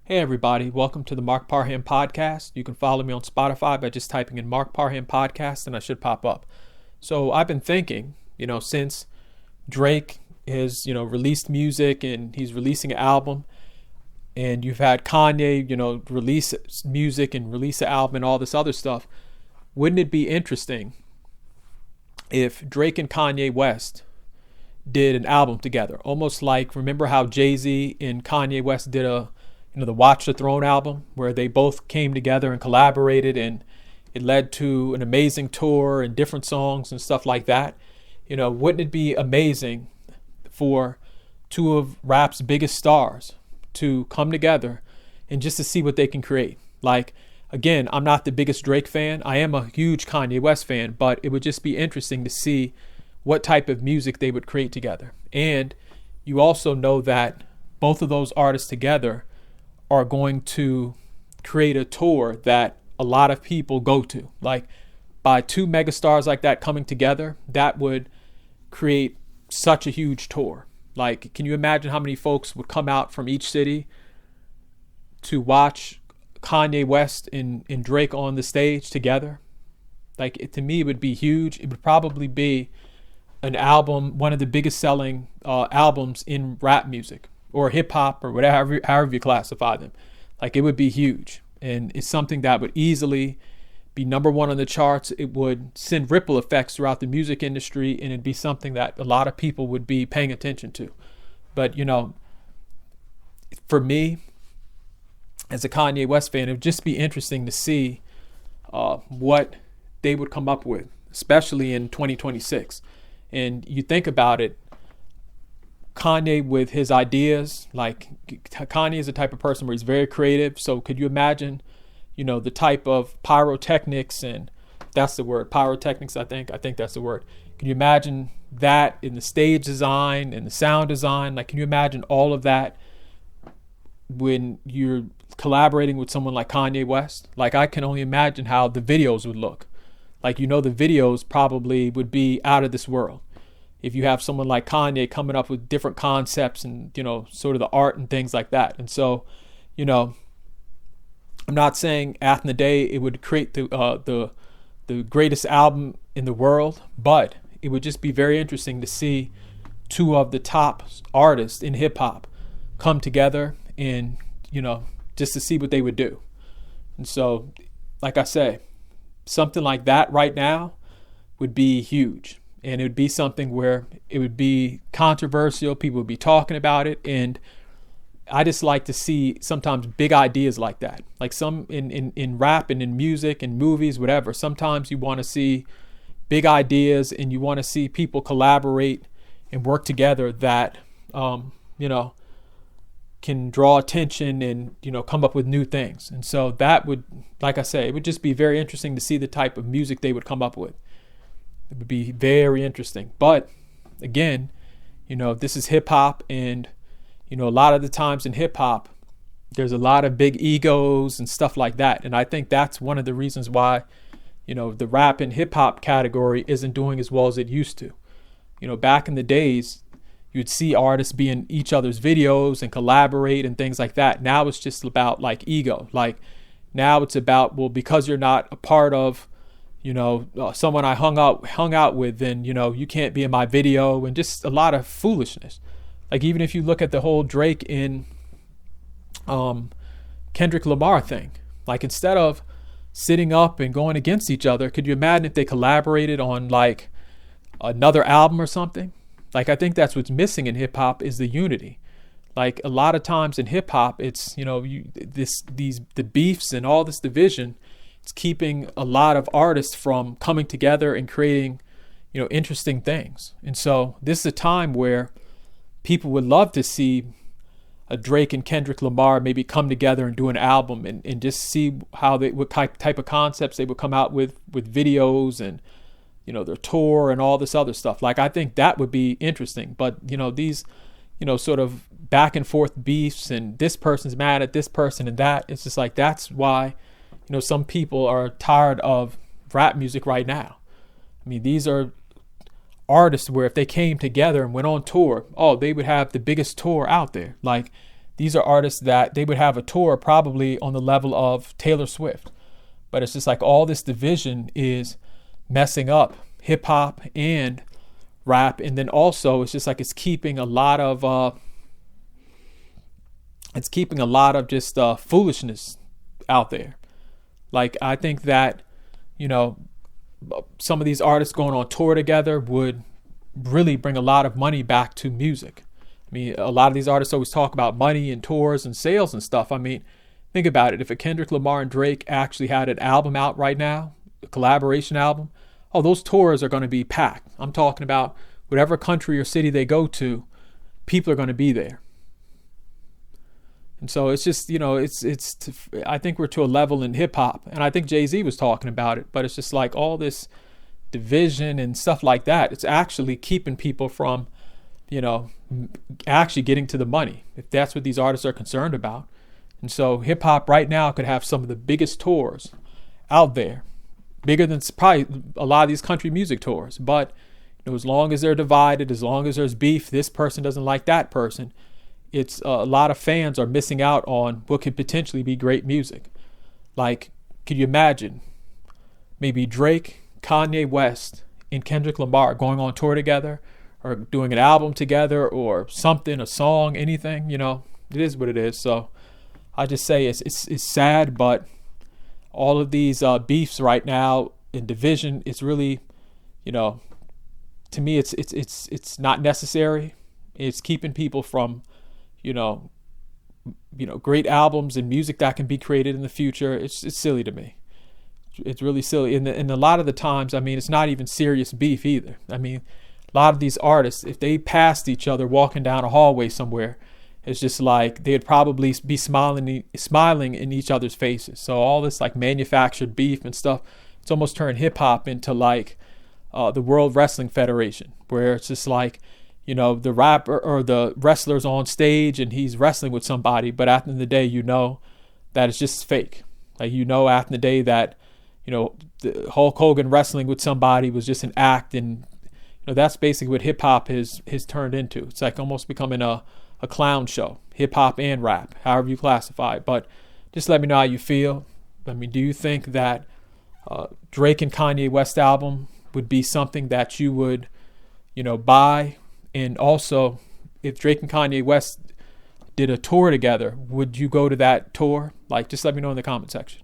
Hey everybody, welcome to the Mark Parham podcast. You can follow me on Spotify by just typing in Mark Parham podcast and I should pop up. So I've been thinking, since Drake has, released music and he's releasing an album, and you've had Kanye, release music and release an album and all this other stuff, wouldn't it be interesting if Drake and Kanye West did an album together? Almost like, remember how Jay-Z and Kanye West did the Watch the Throne album, where they both came together and collaborated, and it led to an amazing tour and different songs and stuff like that. Wouldn't it be amazing for two of rap's biggest stars to come together and just to see what they can create? Like, again, I'm not the biggest Drake fan. I am a huge Kanye West fan, but it would just be interesting to see what type of music they would create together. And you also know that both of those artists together are going to create a tour that a lot of people go to. Like, by two megastars like that coming together, that would create such a huge tour. Like, can you imagine how many folks would come out from each city to watch Kanye West and Drake on the stage together? Like, to me, it would be huge. It would probably be an album, one of the biggest selling albums in rap music or hip hop or whatever, however you classify them. Like, it would be huge. And it's something that would easily be number one on the charts. It would send ripple effects throughout the music industry, and it'd be something that a lot of people would be paying attention to. But, for me, as a Kanye West fan, it would just be interesting to see what they would come up with, especially in 2026. And you think about it, Kanye with his ideas, like Kanye is the type of person where he's very creative. So could you imagine, the type of pyrotechnics, and that's the word, pyrotechnics, I think that's the word. Can you imagine that in the stage design and the sound design? Like, can you imagine all of that when you're collaborating with someone like Kanye West? Like, I can only imagine how the videos would look. Like, the videos probably would be out of this world. If you have someone like Kanye coming up with different concepts and, sort of the art and things like that. And so, I'm not saying after the day it would create the greatest album in the world, but it would just be very interesting to see two of the top artists in hip hop come together and, just to see what they would do. And so, like I say, something like that right now would be huge. And it would be something where it would be controversial. People would be talking about it. And I just like to see sometimes big ideas like that. Like some in rap and in music and movies, whatever. Sometimes you want to see big ideas and you want to see people collaborate and work together that, can draw attention and, come up with new things. And so that would, like I say, it would just be very interesting to see the type of music they would come up with. It would be very interesting. But again, this is hip hop, and, a lot of the times in hip hop, there's a lot of big egos and stuff like that. And I think that's one of the reasons why, the rap and hip hop category isn't doing as well as it used to. Back in the days, you'd see artists be in each other's videos and collaborate and things like that. Now it's just about like ego. Like, now it's about, well, because you're not a part of, someone I hung out with, then, you can't be in my video, and just a lot of foolishness. Like, even if you look at the whole Drake and Kendrick Lamar thing, like, instead of sitting up and going against each other, could you imagine if they collaborated on like another album or something? Like, I think that's what's missing in hip hop is the unity. Like, a lot of times in hip hop, it's, the beefs and all this division. It's keeping a lot of artists from coming together and creating, interesting things. And so this is a time where people would love to see a Drake and Kendrick Lamar maybe come together and do an album and just see how what type of concepts they would come out with videos and, their tour and all this other stuff. Like, I think that would be interesting. But, these, sort of back and forth beefs, and this person's mad at this person and that, it's just like, that's why some people are tired of rap music right now. I mean, these are artists where if they came together and went on tour, they would have the biggest tour out there. Like, these are artists that they would have a tour probably on the level of Taylor Swift. But it's just like all this division is messing up hip hop and rap. And then also it's just like it's keeping a lot of just foolishness out there. Like, I think that, you know, some of these artists going on tour together would really bring a lot of money back to music. I mean, a lot of these artists always talk about money and tours and sales and stuff. I mean, think about it. If a Kendrick Lamar and Drake actually had an album out right now, a collaboration album, oh, those tours are going to be packed. I'm talking about whatever country or city they go to, people are going to be there. And so it's just, you know, I think we're to a level in hip hop, and I think Jay-Z was talking about it, but it's just like all this division and stuff like that. It's actually keeping people from, you know, actually getting to the money, if that's what these artists are concerned about. And so hip hop right now could have some of the biggest tours out there, bigger than probably a lot of these country music tours. But, you know, as long as they're divided, as long as there's beef, this person doesn't like that person, it's a lot of fans are missing out on what could potentially be great music. Like, could you imagine maybe Drake, Kanye West, and Kendrick Lamar going on tour together, or doing an album together, or something, a song, anything? You know, it is what it is. So I just say it's sad, but all of these beefs right now in division, it's really, you know, to me, it's not necessary. It's keeping people from, you know, great albums and music that can be created in the future. It's silly to me. It's really silly. And a lot of the times, I mean, it's not even serious beef either. I mean, a lot of these artists, if they passed each other walking down a hallway somewhere, it's just like they'd probably be smiling in each other's faces. So all this like manufactured beef and stuff, it's almost turned hip hop into like the World Wrestling Federation, where it's just like, you know, the rapper or the wrestler's on stage and he's wrestling with somebody, but at the end of the day, you know that it's just fake. Like, you know, at the end of the day that, you know, the Hulk Hogan wrestling with somebody was just an act, and, you know, that's basically what hip hop has turned into. It's like almost becoming a clown show, hip hop and rap, however you classify it. But just let me know how you feel. I mean, do you think that Drake and Kanye West album would be something that you would, you know, buy? And also, if Drake and Kanye West did a tour together, would you go to that tour? Like, just let me know in the comment section.